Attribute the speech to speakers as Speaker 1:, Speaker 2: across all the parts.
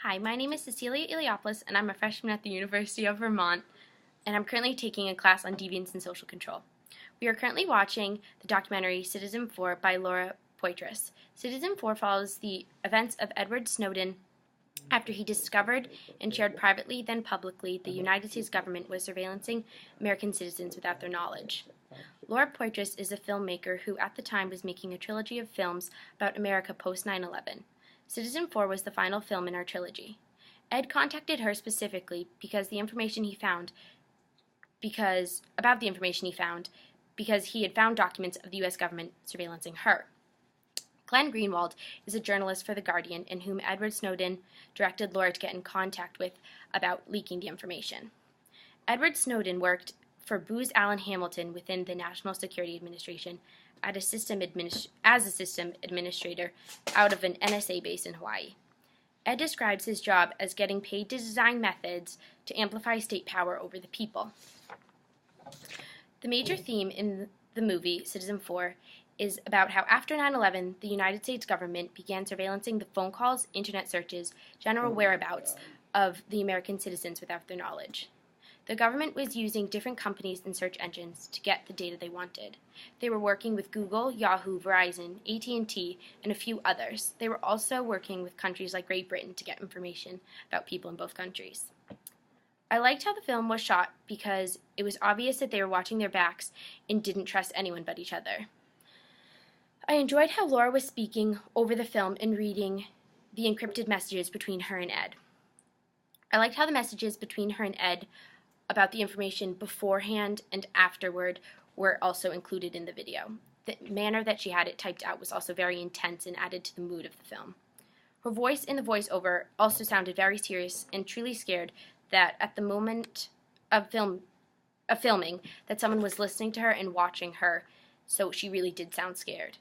Speaker 1: Hi, my name is Cecilia Iliopoulos, and I'm a freshman at the University of Vermont, and I'm currently taking a class on deviance and social control. We are currently watching the documentary CitizenFour by Laura Poitras. CitizenFour follows the events of Edward Snowden after he discovered and shared privately, then publicly, the United States government was surveillancing American citizens without their knowledge. Laura Poitras is a filmmaker who at the time was making a trilogy of films about America post 9/11. CitizenFour was the final film in our trilogy. Ed contacted her specifically because he had found documents of the U.S. government surveillancing her. Glenn Greenwald is a journalist for The Guardian and whom Edward Snowden directed Laura to get in contact with about leaking the information. Edward Snowden worked for Booz Allen Hamilton within the National Security Administration as a system administrator out of an NSA base in Hawaii. Ed describes his job as getting paid to design methods to amplify state power over the people. The major theme in the movie, CitizenFour, is about how after 9/11, the United States government began surveillancing the phone calls, internet searches, general whereabouts of the American citizens without their knowledge. The government was using different companies and search engines to get the data they wanted. They were working with Google, Yahoo, Verizon, AT&T, and a few others. They were also working with countries like Great Britain to get information about people in both countries. I liked how the film was shot because it was obvious that they were watching their backs and didn't trust anyone but each other. I enjoyed how Laura was speaking over the film and reading the encrypted messages between her and Ed. I liked how the messages between her and Ed about the information beforehand and afterward were also included in the video. The manner that she had it typed out was also very intense and added to the mood of the film. Her voice in the voiceover also sounded very serious and truly scared that at the moment of filming that someone was listening to her and watching her, so she really did sound scared.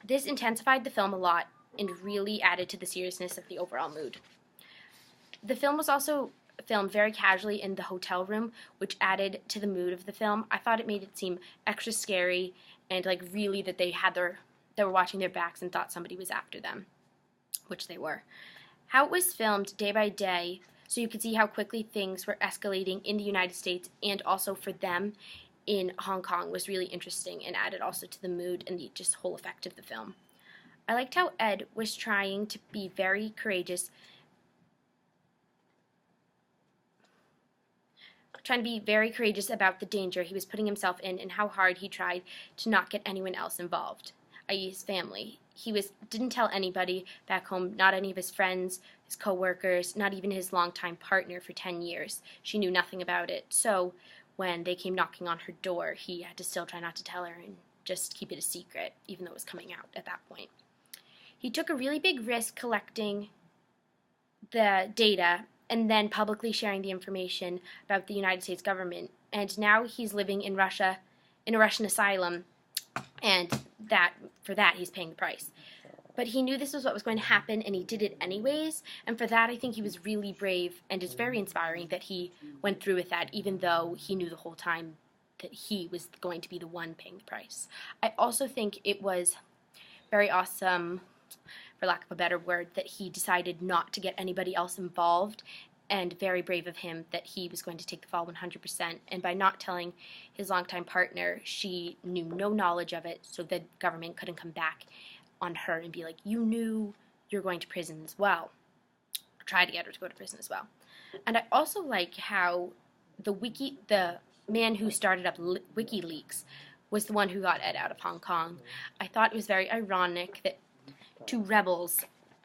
Speaker 1: This intensified the film a lot and really added to the seriousness of the overall mood. The film was also filmed very casually in the hotel room, which added to the mood of the film. I thought it made it seem extra scary and really that they were watching their backs and thought somebody was after them, which they were. How it was filmed day by day, so you could see how quickly things were escalating in the United States and also for them in Hong Kong, was really interesting and added also to the mood and the just whole effect of the film. I liked how Ed was trying to be very courageous about the danger he was putting himself in and how hard he tried to not get anyone else involved, i.e. his family. He didn't tell anybody back home, not any of his friends, his co-workers, not even his longtime partner for 10 years. She knew nothing about it. So when they came knocking on her door, he had to still try not to tell her and just keep it a secret, even though it was coming out at that point. He took a really big risk collecting the data and then publicly sharing the information about the United States government. And now he's living in Russia, in a Russian asylum, and for that he's paying the price. But he knew this was what was going to happen, and he did it anyways, and for that I think he was really brave, and it's very inspiring that he went through with that, even though he knew the whole time that he was going to be the one paying the price. I also think it was very awesome, for lack of a better word, that he decided not to get anybody else involved, and very brave of him that he was going to take the fall 100%. And by not telling his longtime partner, she knew no knowledge of it, so the government couldn't come back on her and be like, you knew you're going to prison as well. Try to get her to go to prison as well. And I also like how the man who started up WikiLeaks was the one who got Ed out of Hong Kong. I thought it was very ironic that two rebels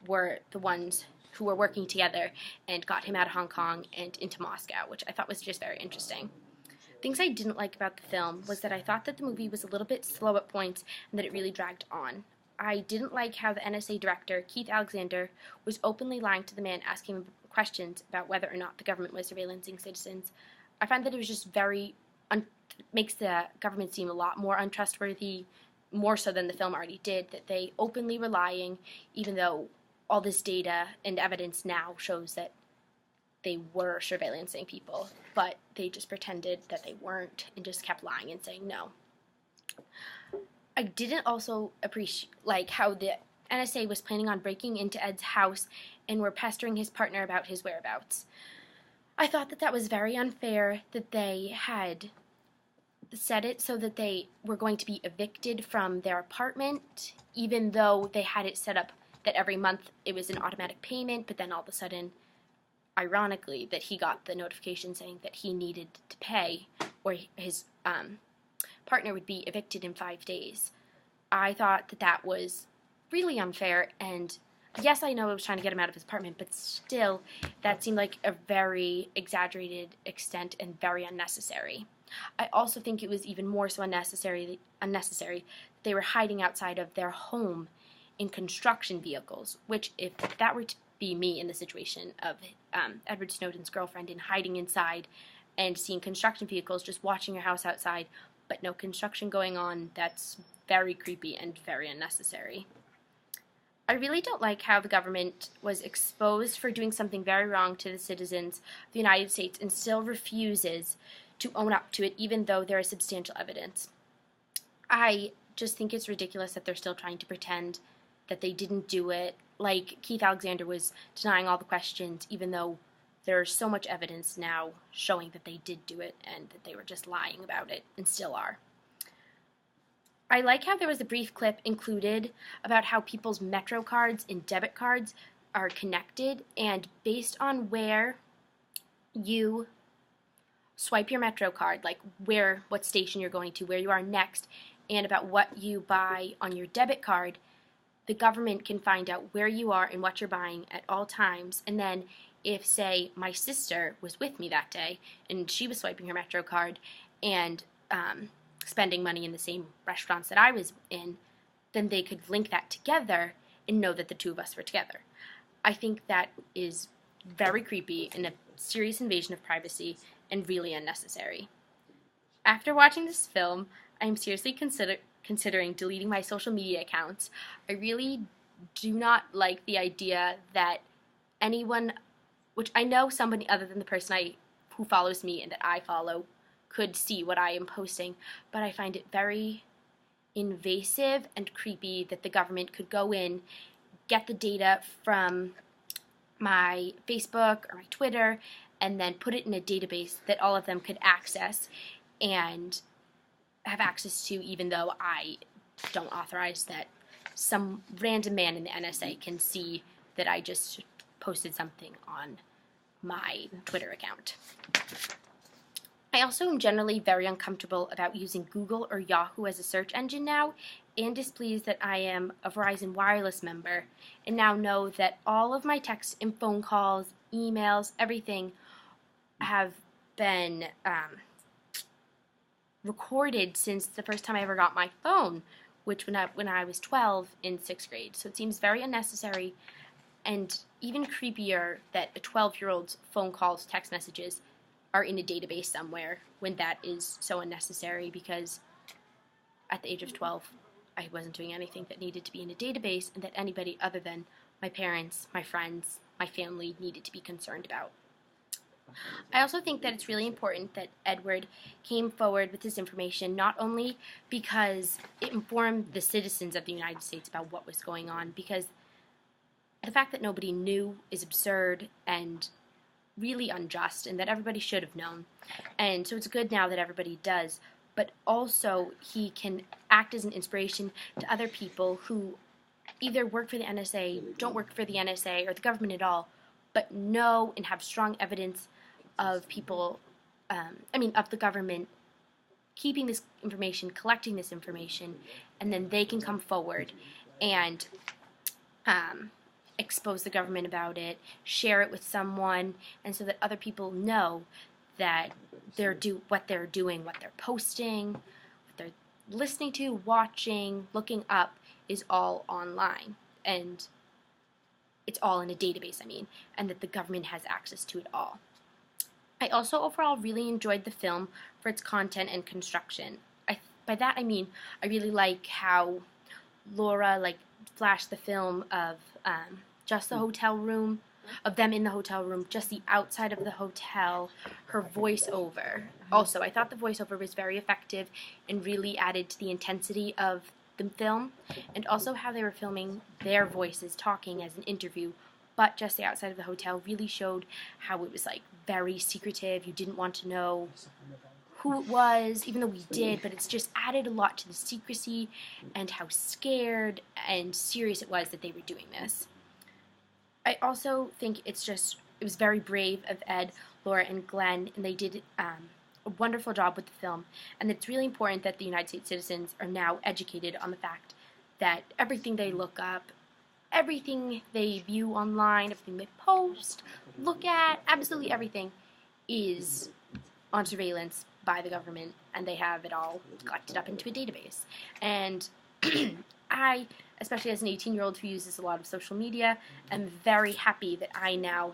Speaker 1: were the ones who were working together and got him out of Hong Kong and into Moscow, which I thought was just very interesting. Things I didn't like about the film was that I thought that the movie was a little bit slow at points and that it really dragged on. I didn't like how the NSA director, Keith Alexander, was openly lying to the man asking him questions about whether or not the government was surveillancing citizens. I find that it was just makes the government seem a lot more untrustworthy, more so than the film already did, that they openly were lying, even though all this data and evidence now shows that they were surveillancing people, but they just pretended that they weren't and just kept lying and saying no. I didn't also appreciate how the NSA was planning on breaking into Ed's house and were pestering his partner about his whereabouts. I thought that that was very unfair that they had set it so that they were going to be evicted from their apartment, even though they had it set up that every month it was an automatic payment, but then all of a sudden, ironically, that he got the notification saying that he needed to pay, or his partner would be evicted in 5 days. I thought that that was really unfair, and yes, I know it was trying to get him out of his apartment, but still, that seemed like a very exaggerated extent and very unnecessary. I also think it was even more so unnecessary that they were hiding outside of their home in construction vehicles, which, if that were to be me in the situation of Edward Snowden's girlfriend and hiding inside and seeing construction vehicles, just watching your house outside, but no construction going on, that's very creepy and very unnecessary. I really don't like how the government was exposed for doing something very wrong to the citizens of the United States and still refuses to own up to it, even though there is substantial evidence. I just think it's ridiculous that they're still trying to pretend that they didn't do it, like Keith Alexander was denying all the questions, even though there's so much evidence now showing that they did do it and that they were just lying about it, and still are. I like how there was a brief clip included about how people's Metro cards and debit cards are connected, and based on where you swipe your Metro card, like what station you're going to, where you are next, and about what you buy on your debit card, the government can find out where you are and what you're buying at all times. And then if, say, my sister was with me that day and she was swiping her Metro card and spending money in the same restaurants that I was in, then they could link that together and know that the two of us were together. I think that is very creepy and a serious invasion of privacy and really unnecessary. After watching this film, I am seriously considering deleting my social media accounts. I really do not like the idea that anyone, which I know somebody other than the person who follows me and that I follow, could see what I am posting, but I find it very invasive and creepy that the government could go in, get the data from my Facebook or my Twitter, and then put it in a database that all of them could access and have access to, even though I don't authorize that some random man in the NSA can see that I just posted something on my Twitter account. I also am generally very uncomfortable about using Google or Yahoo as a search engine now, and displeased that I am a Verizon Wireless member, and now know that all of my texts and phone calls, emails, everything have been recorded since the first time I ever got my phone, which when I was 12 in 6th grade. So it seems very unnecessary and even creepier that a 12-year-old's phone calls, text messages are in a database somewhere when that is so unnecessary, because at the age of 12, I wasn't doing anything that needed to be in a database and that anybody other than my parents, my friends, my family needed to be concerned about. I also think that it's really important that Edward came forward with this information, not only because it informed the citizens of the United States about what was going on, because the fact that nobody knew is absurd and really unjust, and that everybody should have known. And so it's good now that everybody does, but also he can act as an inspiration to other people who either work for the NSA, don't work for the NSA, or the government at all, but know and have strong evidence of people, of the government keeping this information, collecting this information, and then they can come forward and expose the government about it, share it with someone, and so that other people know that what they're doing, what they're posting, what they're listening to, watching, looking up is all online, and it's all in a database, and that the government has access to it all. I also overall really enjoyed the film for its content and construction. By that I mean I really like how Laura flashed the film of just the hotel room, of them in the hotel room, just the outside of the hotel, her voiceover. Also, I thought the voiceover was very effective and really added to the intensity of the film, and also how they were filming their voices talking as an interview but just the outside of the hotel really showed how it was like very secretive. You didn't want to know who it was, even though we did, but it's just added a lot to the secrecy and how scared and serious it was that they were doing this. I also think it was very brave of Ed, Laura, and Glenn, and they did a wonderful job with the film, and it's really important that the United States citizens are now educated on the fact that everything they look up, everything they view online, everything they post, look at, absolutely everything is on surveillance by the government, and they have it all collected up into a database. And I, especially as an 18-year-old who uses a lot of social media, am very happy that I now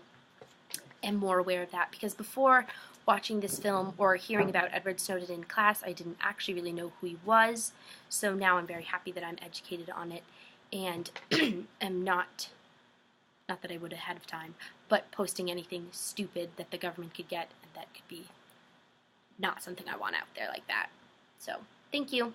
Speaker 1: am more aware of that, because before watching this film or hearing about Edward Snowden in class, I didn't actually really know who he was. So now I'm very happy that I'm educated on it and am not that I would ahead of time, but posting anything stupid that the government could get and that could be not something I want out there like that. So, thank you.